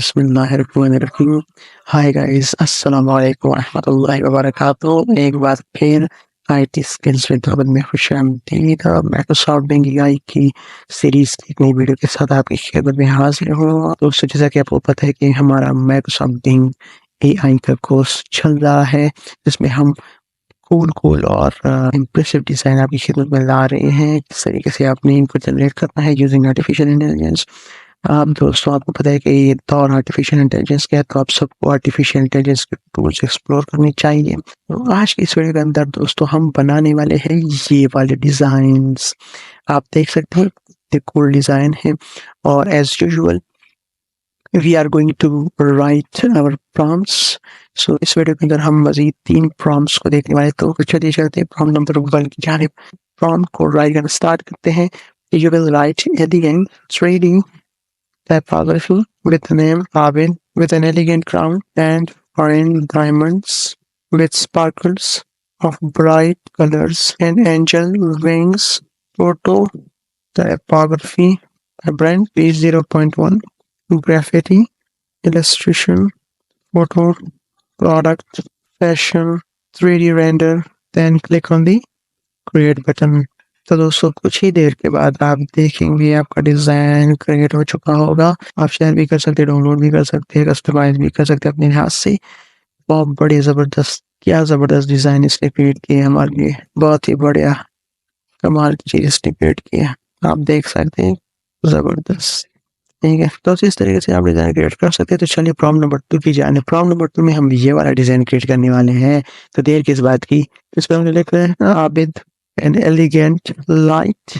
بسم اللہ الرحمن الرحیم. ہائی گائز، السلام علیکم ورحمۃ اللہ وبرکاتہ. ایک بار پھر آئی ٹی اسکلز ود عبد میں خوش آمدید. مائکروسافٹ بنگ اے آئی کی سیریز کی ایک نئی ویڈیو کے ساتھ آپ کی خدمت میں حاضر ہوں. دوستو، جیسا کہ آپ کو پتہ ہے کہ ہمارا مائکروسافٹ بنگ اے آئی کا کورس چل رہا ہے، جس میں ہم کول اور امپریسو ڈیزائن آپ کی خدمت میں لا رہے ہیں. کس طریقے سے آپ نے ان کو جنریٹ کرنا ہے یوزنگ آرٹیفیشیل انٹیلیجنس. دوستوں، آپ کو پتہ ہے کہ یہ دور آرٹیفیشیل انٹیلیجنس کا ہے، تو آپ سب کو آرٹیفیشیل انٹیلیجنس کے ٹولس ایکسپلور کرنی چاہیے. تو آج کی اس ویڈیو کے اندر دوستوں ہم بنانے والے ہیں یہ والے ڈیزائنس. آپ دیکھ سکتے ہیں یہ کول ڈیزائن ہے، اور as usual we are going to write our prompts. So us video کے اندر ہم مزید 3 پرامپٹس کو دیکھنے والے. تو چلیے چلتے ہیں پرامپٹ نمبر 1 کی جانب. پرامپٹ کو رائٹ کرنا اسٹارٹ کرتے ہیں. You will write elegant 3D typography with the name Abid with an elegant crown and orange diamonds with sparkles of bright colors and angel wings. Photo typography brand page 0.1 graffiti illustration photo product fashion 3D render. Then click on the create button. تو دوستوں کچھ ہی دیر کے بعد آپ دیکھیں گے آپ کا ڈیزائن کریٹ ہو چکا ہوگا. آپ شیئر بھی کر سکتے، ڈاؤن لوڈ بھی کر سکتے، کسٹمائز بھی کر سکتے اپنے ہاتھ سے. بہت بڑے زبردست، کیا زبردست ڈیزائن اس نے کریٹ کیے ہمارے لیے. بہت ہی بڑھیا کمال کی چیز اس نے کریٹ کی ہے، آپ دیکھ سکتے ہیں. زبردست، ٹھیک ہے. تو اس طریقے سے آپ ڈیزائن کریٹ کر سکتے ہیں. تو چلیے پرامپٹ نمبر 2 کی جانب. پرامپٹ نمبر 2 میں ہم یہ والا ڈیزائن کریٹ کرنے والے ہیں. تو دیر کس بات کی، اس پہ ہم نے لکھ رہے ہیں عابد an elegant light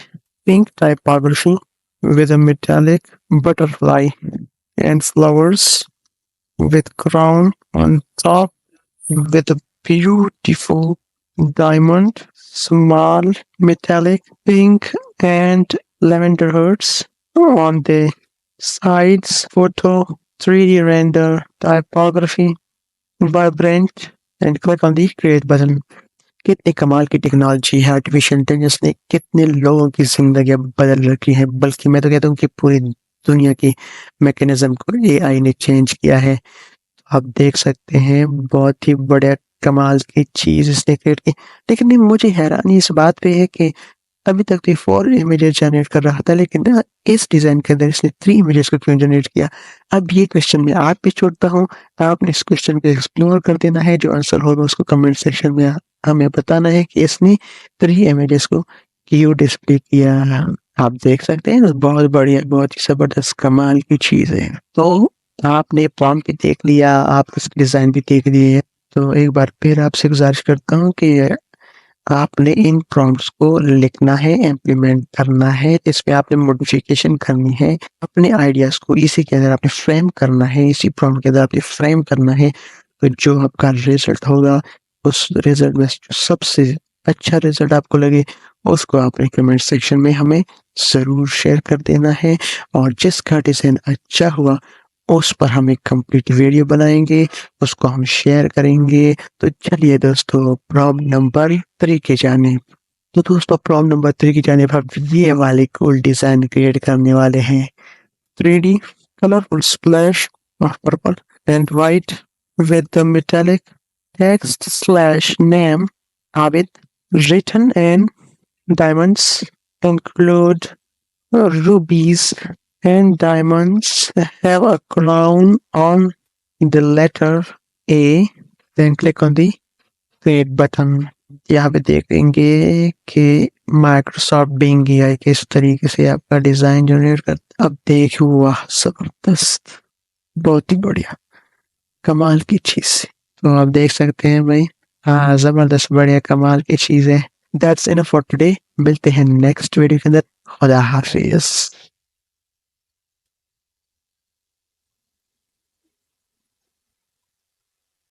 pink typography with a metallic butterfly and flowers with crown on top with a beautiful diamond, small metallic pink and lavender hearts on the sides. Photo 3D render typography vibrant and click on the create button. کتنے کمال کی technology ہے artificial intelligence نے، کتنے لوگوں کی زندگیاں بدل رکھی ہیں. بلکہ میں تو کہتا ہوں کہ پوری دنیا کی میکینزم کو اے آئی نے چینج کیا ہے. آپ دیکھ سکتے ہیں بہت ہی بڑے کمال کی چیز اس نے کریٹ کی. لیکن مجھے حیرانی اس بات پہ ہے کہ ابھی تک تو 4 امیجز جنریٹ کر رہا تھا، لیکن اس ڈیزائن کے اندر اس نے 3 امیجز کو کیوں جنریٹ کیا. اب یہ کوشچن میں آپ پہ چھوڑتا ہوں، آپ نے اس کوشچن کو ایکسپلور کر دینا ہے. جو آنسر ہوگا اس کو کمنٹ سیکشن میں ہمیں بتانا ہے کہ اس نے 3 امیجز کو کیوں ڈسپلے کیا. آپ دیکھ سکتے ہیں بہت بڑھیا، بہت ہی زبردست کمال کی چیز ہے. تو آپ نے پرامپٹ بھی دیکھ لیا، آپ اس ڈیزائن بھی دیکھ لیے. تو ایک بار پھر آپ سے گزارش کرتا ہوں کہ آپ نے ان پرامپٹس کو لکھنا ہے، امپلیمنٹ کرنا ہے. اس پہ آپ نے موڈیفیکیشن کرنی ہے، اپنے آئیڈیاز کو اسی کے اندر آپ نے فریم کرنا ہے، اسی پرامپٹ کے اندر آپ نے فریم کرنا ہے. تو جو آپ کا ریزلٹ ہوگا، اس ریزلٹ میں جو سب سے اچھا ریزلٹ آپ کو لگے اس کو آپ نے کمنٹ سیکشن میں ہمیں ضرور شیئر کر دینا ہے. اور جس کا ڈیزائن اچھا ہوا اس پر ہم ایک کمپلیٹ ویڈیو بنائیں گے، اس کو ہم شیئر کریں گے. تو چلیے دوستو پرامپٹ نمبر 3 کی جانب. تو دوستو پرامپٹ نمبر 3 کی جانب ہم یہ والے کول ڈیزائن کریٹ کرنے والے ہیں. 3D colorful splash of purple and white with the metallic text/name Abid written in diamonds include rubies and diamonds have a crown on the letter A. Then click on the create button. یہاں پہ دیکھیں گے کہ Microsoft بنگ اے آئی کس طریقے سے آپ کا ڈیزائن جنریٹ کرتا. اب دیکھ، واہ زبردست، بہت ہی بڑھیا کمال کی چیز. تو آپ دیکھ سکتے ہیں بھائی، ہاں زبردست بڑھیا کمال کی چیز ہے. That's enough for today. ملتے ہیں نیکسٹ ویڈیو کے اندر. خدا حافظ.